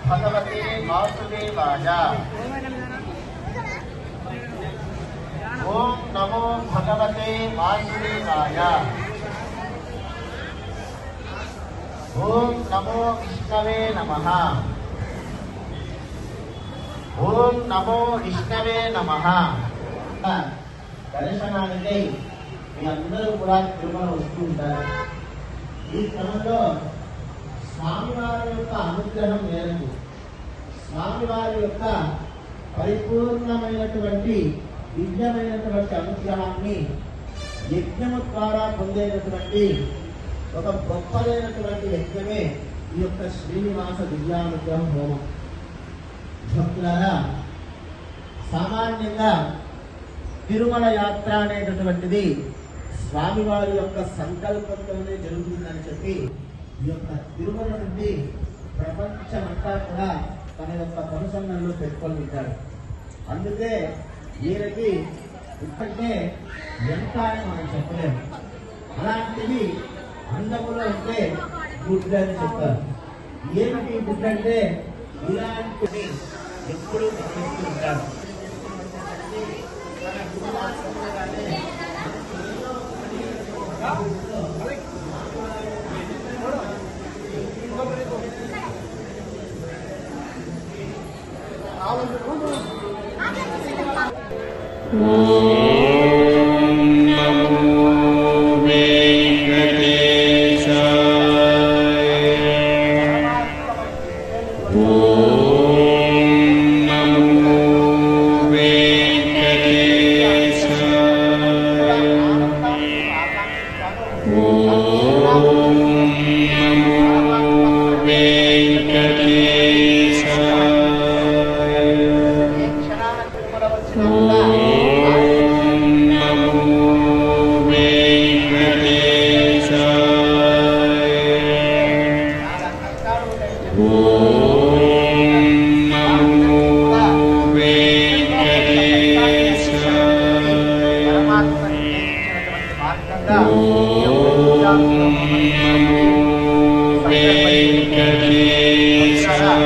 भगवते वासुदेवाय। ओम नमो भगवते वासुदेवाय। ओम नमो विष्णवे नमः। ओम नमो विष्णवे नमः। దర్శనానికి మీ అందరూ కూడా తిరుమల వస్తూ ఉంటారు. ఈ క్రమంలో స్వామివారి యొక్క అనుగ్రహం మేరకు స్వామివారి యొక్క పరిపూర్ణమైనటువంటి దివ్యమైనటువంటి అనుగ్రహాన్ని యజ్ఞము ద్వారా పొందేటటువంటి ఒక గొప్పదైనటువంటి యజ్ఞమే ఈ యొక్క శ్రీనివాస దివ్యానుగ్రహం హోమం. భక్తులారా, సామాన్యంగా తిరుమల యాత్ర అనేటటువంటిది స్వామివారి యొక్క సంకల్పంతోనే జరుగుతుందని చెప్పి ఈ యొక్క తిరుమల నుండి ప్రపంచమంతా కూడా తన యొక్క కనుసన్నల్లో పెట్టుకొని ఉంటారు. అందుకే వీరికి ఇప్పటికే ఎంత అని మనం చెప్పలేము. అలాంటిది అందములో ఉంటే గుడ్డ అని చెప్తారు. ఏమిటి గుడ్డ అంటే ఇలాంటివి ఎప్పుడు గమనిస్తూ ఉంటారు. Oh